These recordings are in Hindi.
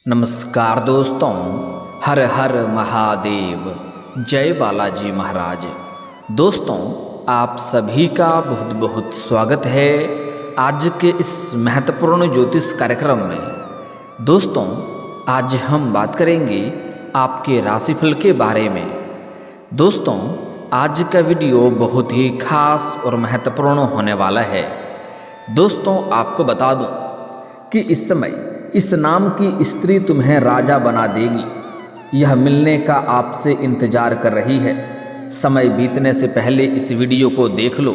नमस्कार दोस्तों, हर हर महादेव, जय बालाजी महाराज। दोस्तों, आप सभी का बहुत बहुत स्वागत है आज के इस महत्वपूर्ण ज्योतिष कार्यक्रम में। दोस्तों, आज हम बात करेंगे आपके राशिफल के बारे में। दोस्तों, आज का वीडियो बहुत ही खास और महत्वपूर्ण होने वाला है। दोस्तों, आपको बता दूं कि इस समय इस नाम की स्त्री तुम्हें राजा बना देगी। यह मिलने का आपसे इंतजार कर रही है। समय बीतने से पहले इस वीडियो को देख लो,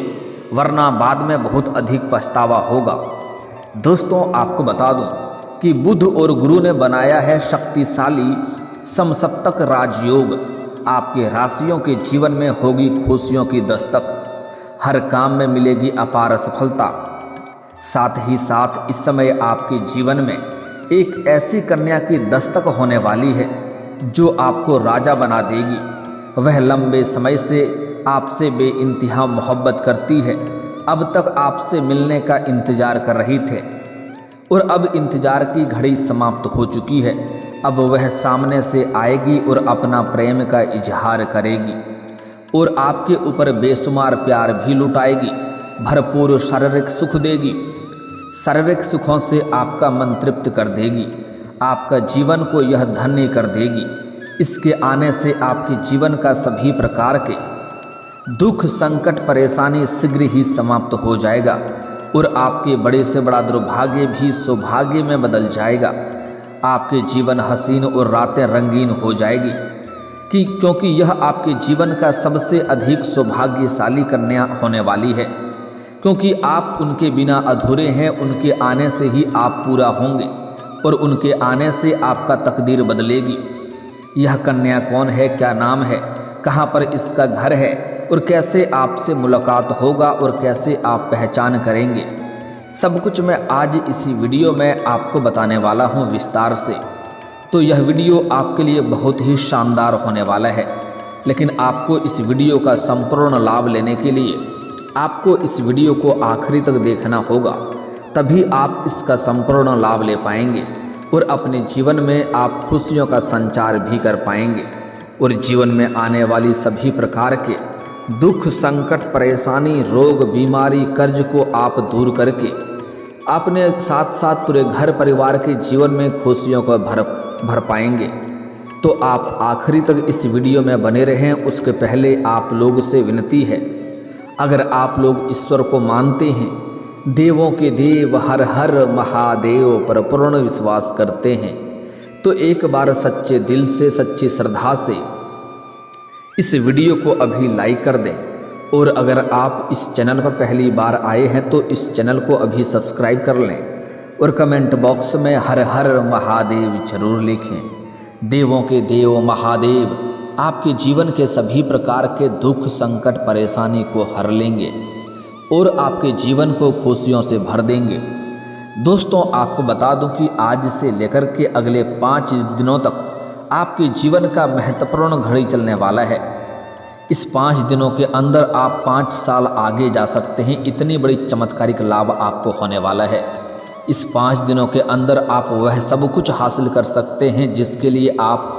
वरना बाद में बहुत अधिक पछतावा होगा। दोस्तों, आपको बता दूं कि बुध और गुरु ने बनाया है शक्तिशाली समसप्तक राजयोग। आपके राशियों के जीवन में होगी खुशियों की दस्तक। हर काम में मिलेगी अपार सफलता। साथ ही साथ इस समय आपके जीवन में एक ऐसी कन्या की दस्तक होने वाली है जो आपको राजा बना देगी। वह लंबे समय से आपसे बेइंतहा मोहब्बत करती है। अब तक आपसे मिलने का इंतजार कर रही थे और अब इंतजार की घड़ी समाप्त हो चुकी है। अब वह सामने से आएगी और अपना प्रेम का इजहार करेगी और आपके ऊपर बेशुमार प्यार भी लुटाएगी। भरपूर शारीरिक सुख देगी। शारीरिक सुखों से आपका मन तृप्त कर देगी। आपका जीवन को यह धन्य कर देगी। इसके आने से आपके जीवन का सभी प्रकार के दुख, संकट, परेशानी शीघ्र ही समाप्त हो जाएगा और आपके बड़े से बड़ा दुर्भाग्य भी सौभाग्य में बदल जाएगा। आपके जीवन हसीन और रातें रंगीन हो जाएगी क्योंकि यह आपके जीवन का सबसे अधिक सौभाग्यशाली कन्या होने वाली है। क्योंकि आप उनके बिना अधूरे हैं। उनके आने से ही आप पूरा होंगे और उनके आने से आपका तकदीर बदलेगी। यह कन्या कौन है, क्या नाम है, कहाँ पर इसका घर है और कैसे आपसे मुलाकात होगा और कैसे आप पहचान करेंगे, सब कुछ मैं आज इसी वीडियो में आपको बताने वाला हूँ विस्तार से। तो यह वीडियो आपके लिए बहुत ही शानदार होने वाला है। लेकिन आपको इस वीडियो का संपूर्ण लाभ लेने के लिए आपको इस वीडियो को आखिरी तक देखना होगा, तभी आप इसका संपूर्ण लाभ ले पाएंगे और अपने जीवन में आप खुशियों का संचार भी कर पाएंगे और जीवन में आने वाली सभी प्रकार के दुख, संकट, परेशानी, रोग, बीमारी, कर्ज को आप दूर करके अपने साथ साथ पूरे घर परिवार के जीवन में खुशियों को भर पाएंगे। तो आप आखिरी तक इस वीडियो में बने रहें। उसके पहले आप लोग से विनती है, अगर आप लोग ईश्वर को मानते हैं, देवों के देव हर हर महादेव पर पूर्ण विश्वास करते हैं, तो एक बार सच्चे दिल से, सच्ची श्रद्धा से इस वीडियो को अभी लाइक कर दें। और अगर आप इस चैनल पर पहली बार आए हैं तो इस चैनल को अभी सब्सक्राइब कर लें और कमेंट बॉक्स में हर हर महादेव जरूर लिखें। देवों के देव महादेव आपके जीवन के सभी प्रकार के दुख, संकट, परेशानी को हर लेंगे और आपके जीवन को खुशियों से भर देंगे। दोस्तों, आपको बता दूं कि आज से लेकर के अगले 5 दिनों तक आपके जीवन का महत्वपूर्ण घड़ी चलने वाला है। इस 5 दिनों के अंदर आप 5 साल आगे जा सकते हैं। इतनी बड़ी चमत्कारिक लाभ आपको होने वाला है। इस 5 दिनों के अंदर आप वह सब कुछ हासिल कर सकते हैं जिसके लिए आप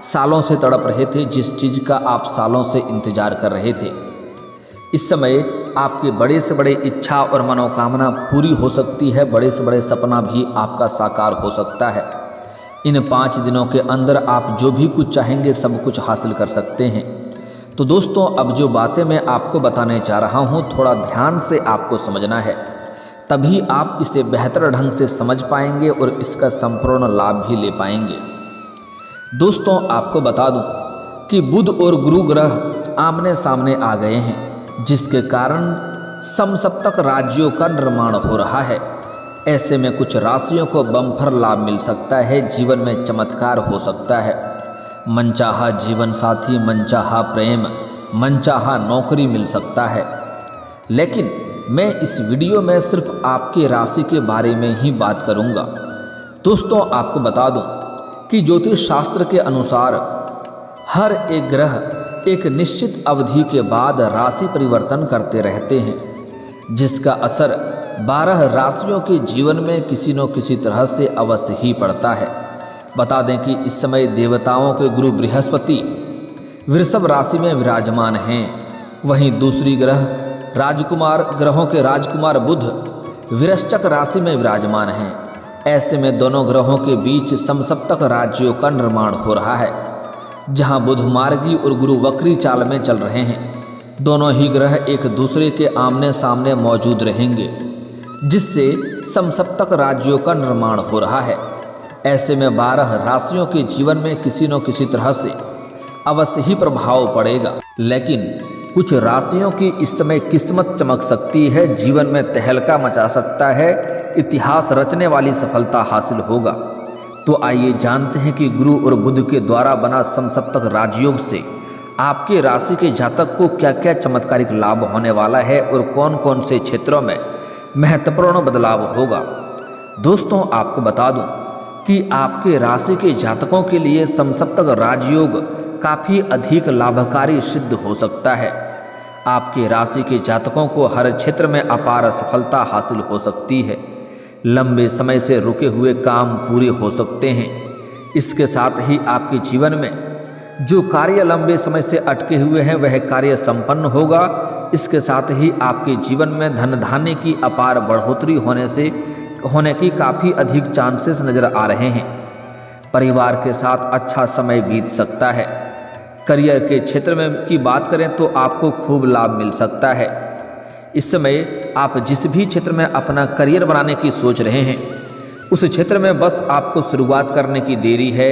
सालों से तड़प रहे थे, जिस चीज़ का आप सालों से इंतजार कर रहे थे। इस समय आपके बड़े से बड़े इच्छा और मनोकामना पूरी हो सकती है। बड़े से बड़े सपना भी आपका साकार हो सकता है। इन 5 दिनों के अंदर आप जो भी कुछ चाहेंगे सब कुछ हासिल कर सकते हैं। तो दोस्तों, अब जो बातें मैं आपको बताने जा रहा हूँ, थोड़ा ध्यान से आपको समझना है, तभी आप इसे बेहतर ढंग से समझ पाएंगे और इसका संपूर्ण लाभ भी ले पाएंगे। दोस्तों, आपको बता दूं कि बुध और गुरु ग्रह आमने सामने आ गए हैं, जिसके कारण समसप्तक राज्यों का निर्माण हो रहा है। ऐसे में कुछ राशियों को बम्पर लाभ मिल सकता है। जीवन में चमत्कार हो सकता है। मनचाहा जीवन साथी, मनचाहा प्रेम, मनचाहा नौकरी मिल सकता है। लेकिन मैं इस वीडियो में सिर्फ आपके राशि के बारे में ही बात करूंगा। दोस्तों, आपको बता दूं कि ज्योतिष शास्त्र के अनुसार हर एक ग्रह एक निश्चित अवधि के बाद राशि परिवर्तन करते रहते हैं, जिसका असर 12 राशियों के जीवन में किसी न किसी तरह से अवश्य ही पड़ता है। बता दें कि इस समय देवताओं के गुरु बृहस्पति वृषभ राशि में विराजमान हैं। वहीं दूसरी ग्रहों के राजकुमार बुध वृश्चिक राशि में विराजमान हैं। ऐसे में दोनों ग्रहों के बीच समसप्तक राज्यों का निर्माण हो रहा है, जहां बुध मार्गी और गुरु वक्री चाल में चल रहे हैं। दोनों ही ग्रह एक दूसरे के आमने सामने मौजूद रहेंगे, जिससे समसप्तक राज्यों का निर्माण हो रहा है। ऐसे में 12 राशियों के जीवन में किसी न किसी तरह से अवश्य ही प्रभाव पड़ेगा, लेकिन कुछ राशियों की इस समय किस्मत चमक सकती है, जीवन में तहलका मचा सकता है, इतिहास रचने वाली सफलता हासिल होगा। तो आइए जानते हैं कि गुरु और बुध के द्वारा बना समसप्तक राजयोग से आपके राशि के जातक को क्या क्या चमत्कारिक लाभ होने वाला है और कौन कौन से क्षेत्रों में महत्वपूर्ण बदलाव होगा। दोस्तों, आपको बता दूं कि आपके राशि के जातकों के लिए समसप्तक राजयोग काफ़ी अधिक लाभकारी सिद्ध हो सकता है। आपके राशि के जातकों को हर क्षेत्र में अपार सफलता हासिल हो सकती है। लंबे समय से रुके हुए काम पूरे हो सकते हैं। इसके साथ ही आपके जीवन में जो कार्य लंबे समय से अटके हुए हैं वह कार्य संपन्न होगा। इसके साथ ही आपके जीवन में धन धान्य की अपार बढ़ोतरी होने की काफ़ी अधिक चांसेस नज़र आ रहे हैं। परिवार के साथ अच्छा समय बीत सकता है। करियर के क्षेत्र में की बात करें तो आपको खूब लाभ मिल सकता है। इस समय आप जिस भी क्षेत्र में अपना करियर बनाने की सोच रहे हैं, उस क्षेत्र में बस आपको शुरुआत करने की देरी है।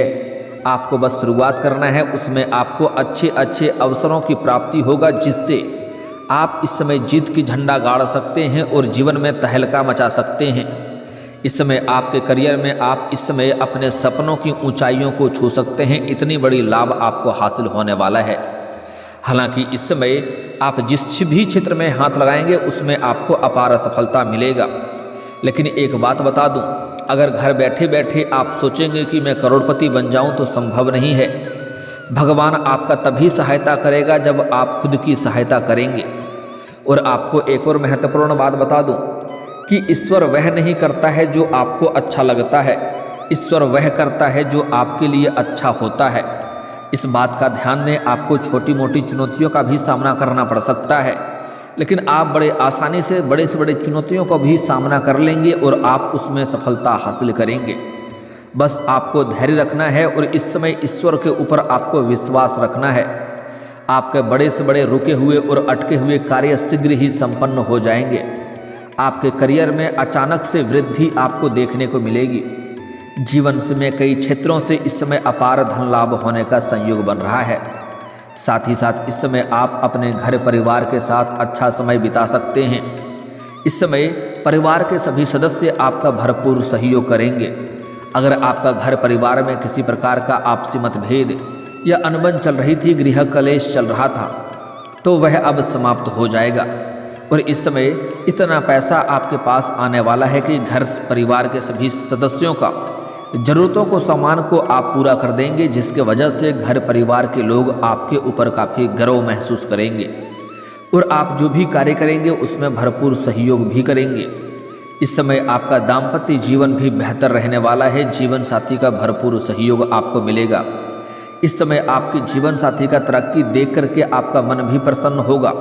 आपको बस शुरुआत करना है, उसमें आपको अच्छे अच्छे अवसरों की प्राप्ति होगा, जिससे आप इस समय जीत की झंडा गाड़ सकते हैं और जीवन में तहलका मचा सकते हैं। इस समय आपके करियर में आप इस समय अपने सपनों की ऊंचाइयों को छू सकते हैं। इतनी बड़ी लाभ आपको हासिल होने वाला है। हालांकि इस समय आप जिस भी क्षेत्र में हाथ लगाएंगे उसमें आपको अपार सफलता मिलेगा। लेकिन एक बात बता दूं, अगर घर बैठे बैठे आप सोचेंगे कि मैं करोड़पति बन जाऊं तो संभव नहीं है। भगवान आपका तभी सहायता करेगा जब आप खुद की सहायता करेंगे। और आपको एक और महत्वपूर्ण बात बता दूं कि ईश्वर वह नहीं करता है जो आपको अच्छा लगता है, ईश्वर वह करता है जो आपके लिए अच्छा होता है। इस बात का ध्यान दें। आपको छोटी मोटी चुनौतियों का भी सामना करना पड़ सकता है, लेकिन आप बड़े आसानी से बड़े चुनौतियों का भी सामना कर लेंगे और आप उसमें सफलता हासिल करेंगे। बस आपको धैर्य रखना है और इस समय ईश्वर के ऊपर आपको विश्वास रखना है। आपके बड़े से बड़े रुके हुए और अटके हुए कार्य शीघ्र ही संपन्न हो जाएंगे। आपके करियर में अचानक से वृद्धि आपको देखने को मिलेगी। जीवन में कई क्षेत्रों से इस समय अपार धन लाभ होने का संयोग बन रहा है। साथ ही साथ इस समय आप अपने घर परिवार के साथ अच्छा समय बिता सकते हैं। इस समय परिवार के सभी सदस्य आपका भरपूर सहयोग करेंगे। अगर आपका घर परिवार में किसी प्रकार का आपसी मतभेद या अनबन चल रही थी, गृह कलेश चल रहा था, तो वह अब समाप्त हो जाएगा। और इस समय इतना पैसा आपके पास आने वाला है कि घर परिवार के सभी सदस्यों का ज़रूरतों को सामान को आप पूरा कर देंगे, जिसके वजह से घर परिवार के लोग आपके ऊपर काफ़ी गर्व महसूस करेंगे और आप जो भी कार्य करेंगे उसमें भरपूर सहयोग भी करेंगे। इस समय आपका दाम्पत्य जीवन भी बेहतर रहने वाला है। जीवन साथी का भरपूर सहयोग आपको मिलेगा। इस समय आपके जीवन साथी का तरक्की देख करके आपका मन भी प्रसन्न होगा।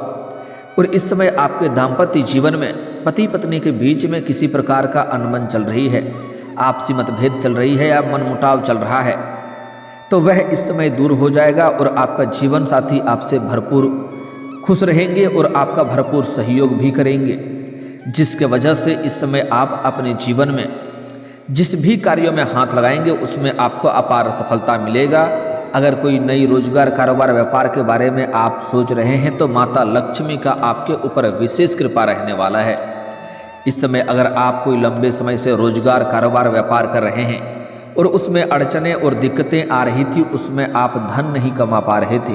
और इस समय आपके दाम्पत्य जीवन में पति पत्नी के बीच में किसी प्रकार का अनबन चल रही है, आपसी मतभेद चल रही है या मनमुटाव चल रहा है, तो वह इस समय दूर हो जाएगा और आपका जीवन साथी आपसे भरपूर खुश रहेंगे और आपका भरपूर सहयोग भी करेंगे, जिसके वजह से इस समय आप अपने जीवन में जिस भी कार्यों में हाथ लगाएंगे उसमें आपको अपार सफलता मिलेगा। अगर कोई नई रोजगार कारोबार व्यापार के बारे में आप सोच रहे हैं तो माता लक्ष्मी का आपके ऊपर विशेष कृपा रहने वाला है। इस समय अगर आप कोई लंबे समय से रोजगार कारोबार व्यापार कर रहे हैं और उसमें अड़चनें और दिक्कतें आ रही थी, उसमें आप धन नहीं कमा पा रहे थे,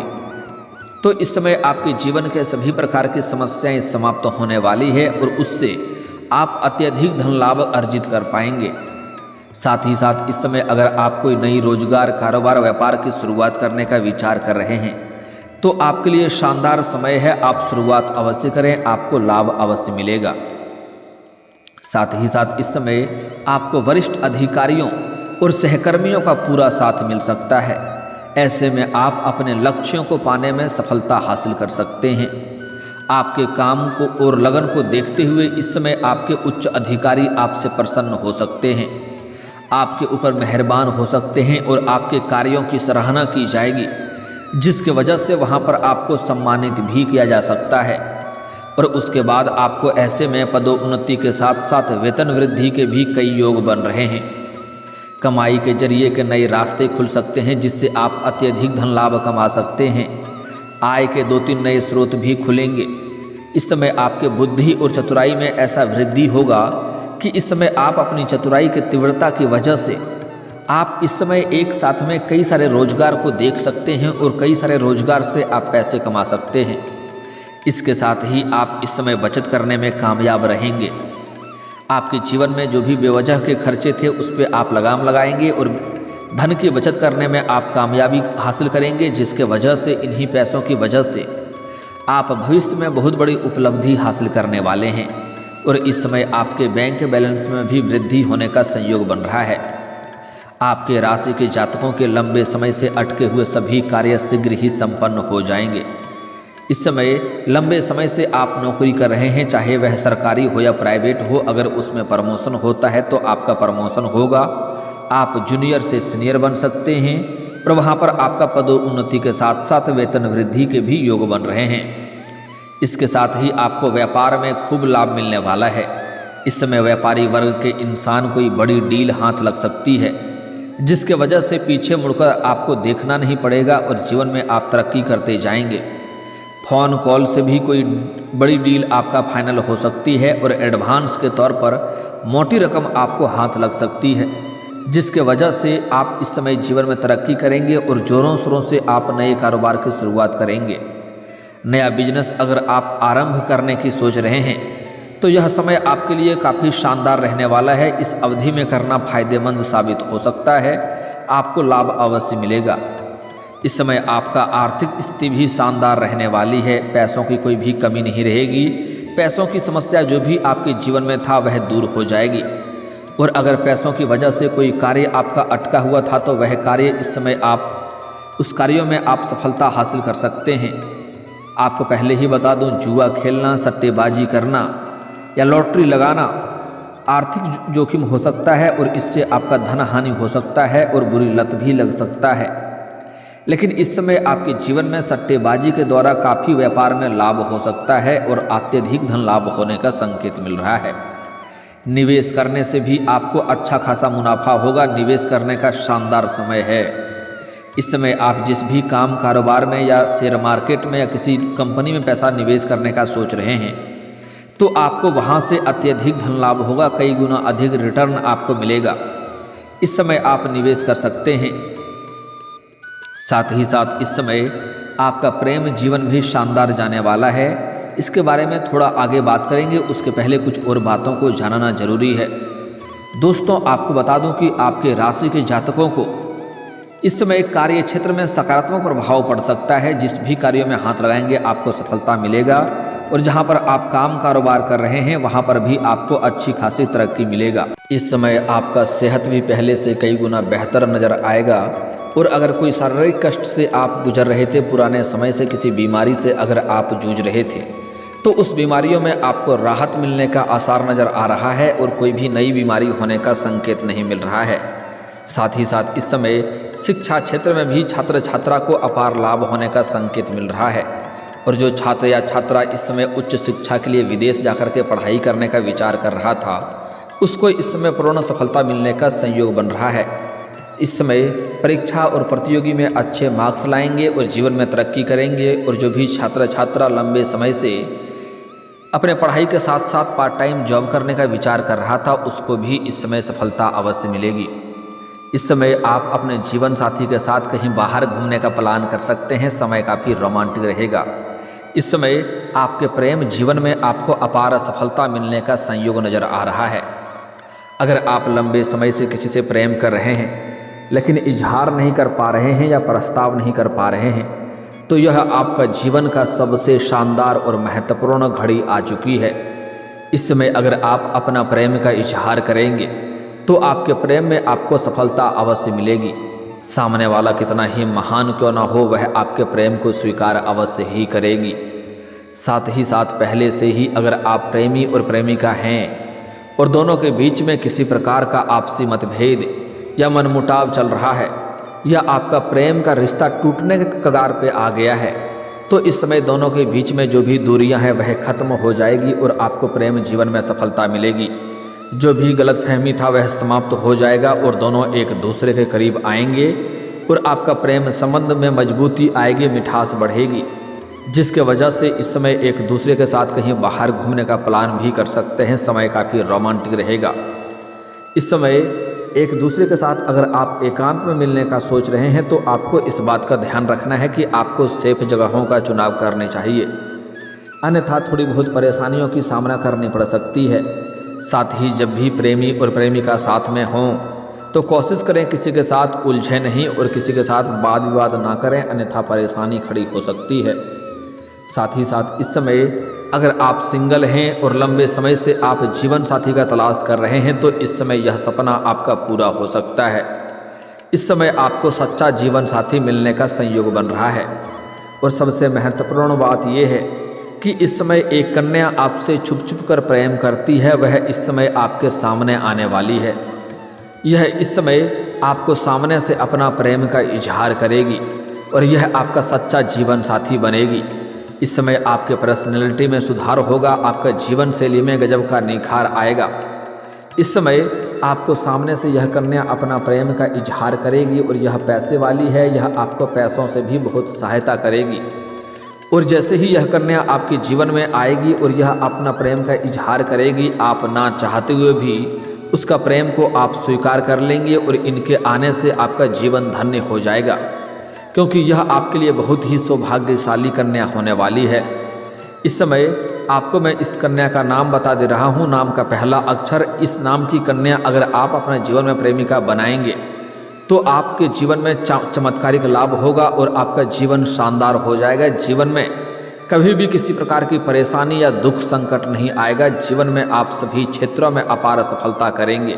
तो इस समय आपके जीवन के सभी प्रकार की समस्याएं समाप्त होने वाली है और उससे आप अत्यधिक धन लाभ अर्जित कर पाएंगे। साथ ही साथ इस समय अगर आप कोई नई रोजगार कारोबार व्यापार की शुरुआत करने का विचार कर रहे हैं तो आपके लिए शानदार समय है। आप शुरुआत अवश्य करें, आपको लाभ अवश्य मिलेगा। साथ ही साथ इस समय आपको वरिष्ठ अधिकारियों और सहकर्मियों का पूरा साथ मिल सकता है। ऐसे में आप अपने लक्ष्यों को पाने में सफलता हासिल कर सकते हैं। आपके काम को और लगन को देखते हुए इस समय आपके उच्च अधिकारी आपसे प्रसन्न हो सकते हैं, आपके ऊपर मेहरबान हो सकते हैं और आपके कार्यों की सराहना की जाएगी, जिसके वजह से वहां पर आपको सम्मानित भी किया जा सकता है। और उसके बाद आपको ऐसे में पदोन्नति के साथ साथ वेतन वृद्धि के भी कई योग बन रहे हैं। कमाई के जरिए के नए रास्ते खुल सकते हैं, जिससे आप अत्यधिक धन लाभ कमा सकते हैं। आय के 2-3 नए स्रोत भी खुलेंगे। इस समय आपके बुद्धि और चतुराई में ऐसा वृद्धि होगा कि इस समय आप अपनी चतुराई की तीव्रता की वजह से आप इस समय एक साथ में कई सारे रोजगार को देख सकते हैं और कई सारे रोजगार से आप पैसे कमा सकते हैं। इसके साथ ही आप इस समय बचत करने में कामयाब रहेंगे। आपके जीवन में जो भी बेवजह के खर्चे थे उस पर आप लगाम लगाएंगे और धन की बचत करने में आप कामयाबी हासिल करेंगे, जिसके वजह से इन्हीं पैसों की वजह से आप भविष्य में बहुत बड़ी उपलब्धि हासिल करने वाले हैं। और इस समय आपके बैंक बैलेंस में भी वृद्धि होने का संयोग बन रहा है। आपके राशि के जातकों के लंबे समय से अटके हुए सभी कार्य शीघ्र ही संपन्न हो जाएंगे। इस समय लंबे समय से आप नौकरी कर रहे हैं, चाहे वह सरकारी हो या प्राइवेट हो, अगर उसमें प्रमोशन होता है तो आपका प्रमोशन होगा। आप जूनियर से सीनियर बन सकते हैं और वहाँ पर आपका पदोन्नति के साथ साथ वेतन वृद्धि के भी योग बन रहे हैं। इसके साथ ही आपको व्यापार में खूब लाभ मिलने वाला है। इस समय व्यापारी वर्ग के इंसान कोई बड़ी डील हाथ लग सकती है, जिसके वजह से पीछे मुड़कर आपको देखना नहीं पड़ेगा और जीवन में आप तरक्की करते जाएंगे। फ़ोन कॉल से भी कोई बड़ी डील आपका फाइनल हो सकती है और एडवांस के तौर पर मोटी रकम आपको हाथ लग सकती है, जिसके वजह से आप इस समय जीवन में तरक्की करेंगे और ज़ोरों शोरों से आप नए कारोबार की शुरुआत करेंगे। नया बिजनेस अगर आप आरंभ करने की सोच रहे हैं तो यह समय आपके लिए काफ़ी शानदार रहने वाला है। इस अवधि में करना फायदेमंद साबित हो सकता है, आपको लाभ अवश्य मिलेगा। इस समय आपका आर्थिक स्थिति भी शानदार रहने वाली है, पैसों की कोई भी कमी नहीं रहेगी। पैसों की समस्या जो भी आपके जीवन में था वह दूर हो जाएगी। और अगर पैसों की वजह से कोई कार्य आपका अटका हुआ था तो वह कार्य इस समय आप उस कार्यों में आप सफलता हासिल कर सकते हैं। आपको पहले ही बता दूं, जुआ खेलना, सट्टेबाजी करना या लॉटरी लगाना आर्थिक जोखिम हो सकता है और इससे आपका धन हानि हो सकता है और बुरी लत भी लग सकता है। लेकिन इस समय आपके जीवन में सट्टेबाजी के द्वारा काफ़ी व्यापार में लाभ हो सकता है और अत्यधिक धन लाभ होने का संकेत मिल रहा है। निवेश करने से भी आपको अच्छा खासा मुनाफा होगा। निवेश करने का शानदार समय है। इस समय आप जिस भी काम कारोबार में या शेयर मार्केट में या किसी कंपनी में पैसा निवेश करने का सोच रहे हैं तो आपको वहां से अत्यधिक धन लाभ होगा, कई गुना अधिक रिटर्न आपको मिलेगा। इस समय आप निवेश कर सकते हैं। साथ ही साथ इस समय आपका प्रेम जीवन भी शानदार जाने वाला है। इसके बारे में थोड़ा आगे बात करेंगे, उसके पहले कुछ और बातों को जानना जरूरी है। दोस्तों, आपको बता दूं कि आपके राशि के जातकों को इस समय कार्य क्षेत्र में सकारात्मक प्रभाव पड़ सकता है। जिस भी कार्यों में हाथ लगाएंगे आपको सफलता मिलेगा और जहां पर आप काम कारोबार कर रहे हैं वहां पर भी आपको अच्छी खासी तरक्की मिलेगा। इस समय आपका सेहत भी पहले से कई गुना बेहतर नजर आएगा। और अगर कोई शारीरिक कष्ट से आप गुजर रहे थे, पुराने समय से किसी बीमारी से अगर आप जूझ रहे थे, तो उस बीमारियों में आपको राहत मिलने का आसार नज़र आ रहा है और कोई भी नई बीमारी होने का संकेत नहीं मिल रहा है। साथ ही साथ इस समय शिक्षा क्षेत्र में भी छात्र छात्रा को अपार लाभ होने का संकेत मिल रहा है। और जो छात्र या छात्रा इस समय उच्च शिक्षा के लिए विदेश जाकर के पढ़ाई करने का विचार कर रहा था, उसको इस समय पूर्ण सफलता मिलने का संयोग बन रहा है। इस समय परीक्षा और प्रतियोगी में अच्छे मार्क्स लाएंगे और जीवन में तरक्की करेंगे। और जो भी छात्र छात्रा लंबे समय से अपने पढ़ाई के साथ साथ पार्ट टाइम जॉब करने का विचार कर रहा था, उसको भी इस समय सफलता अवश्य मिलेगी। इस समय आप अपने जीवन साथी के साथ कहीं बाहर घूमने का प्लान कर सकते हैं। समय काफ़ी रोमांटिक रहेगा। इस समय आपके प्रेम जीवन में आपको अपार सफलता मिलने का संयोग नज़र आ रहा है। अगर आप लंबे समय से किसी से प्रेम कर रहे हैं लेकिन इजहार नहीं कर पा रहे हैं या प्रस्ताव नहीं कर पा रहे हैं, तो यह आपका जीवन का सबसे शानदार और महत्वपूर्ण घड़ी आ चुकी है। इस समय अगर आप अपना प्रेम का इजहार करेंगे तो आपके प्रेम में आपको सफलता अवश्य मिलेगी। सामने वाला कितना ही महान क्यों ना हो, वह आपके प्रेम को स्वीकार अवश्य ही करेगी। साथ ही साथ पहले से ही अगर आप प्रेमी और प्रेमिका हैं और दोनों के बीच में किसी प्रकार का आपसी मतभेद या मनमुटाव चल रहा है या आपका प्रेम का रिश्ता टूटने के कगार पे आ गया है, तो इस समय दोनों के बीच में जो भी दूरियां हैं वह खत्म हो जाएगी और आपको प्रेम जीवन में सफलता मिलेगी। जो भी गलतफहमी था वह समाप्त हो जाएगा और दोनों एक दूसरे के करीब आएंगे और आपका प्रेम संबंध में मजबूती आएगी, मिठास बढ़ेगी, जिसके वजह से इस समय एक दूसरे के साथ कहीं बाहर घूमने का प्लान भी कर सकते हैं। समय काफ़ी रोमांटिक रहेगा। इस समय एक दूसरे के साथ अगर आप एकांत में मिलने का सोच रहे हैं तो आपको इस बात का ध्यान रखना है कि आपको सेफ जगहों का चुनाव करने चाहिए, अन्यथा थोड़ी बहुत परेशानियों की सामना करनी पड़ सकती है। साथ ही जब भी प्रेमी और प्रेमिका साथ में हों तो कोशिश करें किसी के साथ उलझे नहीं और किसी के साथ वाद विवाद ना करें, अन्यथा परेशानी खड़ी हो सकती है। साथ ही साथ इस समय अगर आप सिंगल हैं और लंबे समय से आप जीवन साथी का तलाश कर रहे हैं तो इस समय यह सपना आपका पूरा हो सकता है। इस समय आपको सच्चा जीवन साथी मिलने का संयोग बन रहा है और सबसे महत्वपूर्ण बात यह है कि इस समय एक कन्या आपसे छुप छुप कर प्रेम करती है, वह इस समय आपके सामने आने वाली है। यह इस समय आपको सामने से अपना प्रेम का इजहार करेगी और यह आपका सच्चा जीवन साथी बनेगी। इस समय आपके पर्सनैलिटी में सुधार होगा, आपका जीवन शैली में गजब का निखार आएगा। इस समय आपको सामने से यह कन्या अपना प्रेम का इजहार करेगी और यह पैसे वाली है, यह आपको पैसों से भी बहुत सहायता करेगी। और जैसे ही यह कन्या आपके जीवन में आएगी और यह अपना प्रेम का इजहार करेगी, आप ना चाहते हुए भी उसका प्रेम को आप स्वीकार कर लेंगे और इनके आने से आपका जीवन धन्य हो जाएगा, क्योंकि यह आपके लिए बहुत ही सौभाग्यशाली कन्या होने वाली है। इस समय आपको मैं इस कन्या का नाम बता दे रहा हूँ, नाम का पहला अक्षर। इस नाम की कन्या अगर आप अपने जीवन में प्रेमिका बनाएंगे तो आपके जीवन में चमत्कारिक लाभ होगा और आपका जीवन शानदार हो जाएगा। जीवन में कभी भी किसी प्रकार की परेशानी या दुख संकट नहीं आएगा। जीवन में आप सभी क्षेत्रों में अपार सफलता करेंगे।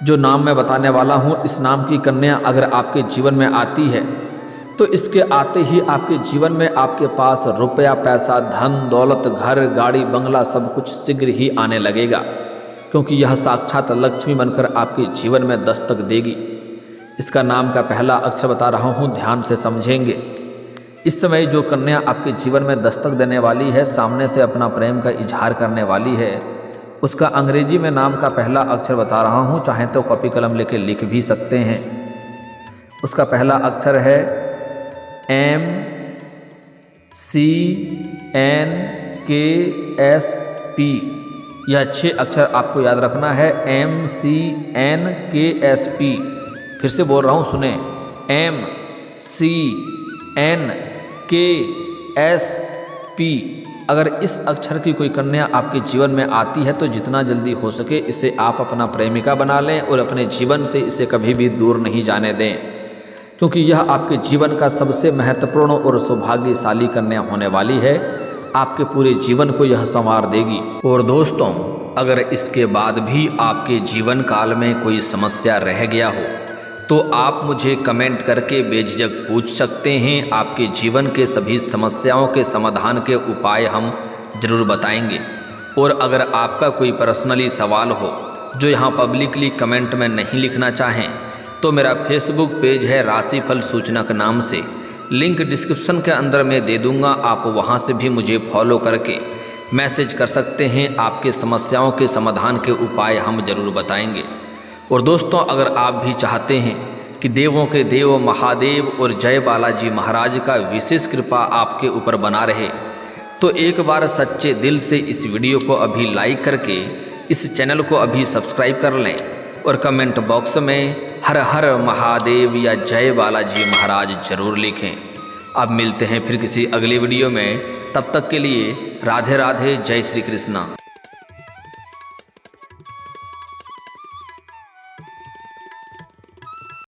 जो नाम मैं बताने वाला हूँ, इस नाम की कन्या अगर आपके जीवन में आती है तो इसके आते ही आपके जीवन में आपके पास रुपया, पैसा, धन, दौलत, घर, गाड़ी, बंगला सब कुछ शीघ्र ही आने लगेगा, क्योंकि यह साक्षात लक्ष्मी बनकर आपके जीवन में दस्तक देगी। इसका नाम का पहला अक्षर बता रहा हूँ, ध्यान से समझेंगे। इस समय जो कन्या आपके जीवन में दस्तक देने वाली है, सामने से अपना प्रेम का इजहार करने वाली है, उसका अंग्रेजी में नाम का पहला अक्षर बता रहा हूँ, चाहें तो कॉपी कलम लेके लिख भी सकते हैं। उसका पहला अक्षर है MCNKSP। यह 6 अक्षर आपको याद रखना है, MCNKSP। फिर से बोल रहा हूँ, सुने, MCNKSP। अगर इस अक्षर की कोई कन्या आपके जीवन में आती है तो जितना जल्दी हो सके इसे आप अपना प्रेमिका बना लें और अपने जीवन से इसे कभी भी दूर नहीं जाने दें, क्योंकि यह आपके जीवन का सबसे महत्वपूर्ण और सौभाग्यशाली कन्या होने वाली है। आपके पूरे जीवन को यह संवार देगी। और दोस्तों, अगर इसके बाद भी आपके जीवन काल में कोई समस्या रह गया हो तो आप मुझे कमेंट करके बेझिझक पूछ सकते हैं। आपके जीवन के सभी समस्याओं के समाधान के उपाय हम जरूर बताएंगे। और अगर आपका कोई पर्सनली सवाल हो जो यहाँ पब्लिकली कमेंट में नहीं लिखना चाहें तो मेरा फेसबुक पेज है राशिफल सूचना के नाम से, लिंक डिस्क्रिप्शन के अंदर मैं दे दूँगा। आप वहाँ से भी मुझे फॉलो करके मैसेज कर सकते हैं। आपके समस्याओं के समाधान के उपाय हम जरूर बताएंगे। और दोस्तों, अगर आप भी चाहते हैं कि देवों के देव महादेव और जय बालाजी महाराज का विशेष कृपा आपके ऊपर बना रहे तो एक बार सच्चे दिल से इस वीडियो को अभी लाइक करके इस चैनल को अभी सब्सक्राइब कर लें और कमेंट बॉक्स में हर हर महादेव या जय बालाजी महाराज जरूर लिखें। अब मिलते हैं फिर किसी अगली वीडियो में, तब तक के लिए राधे राधे, जय श्री कृष्णा।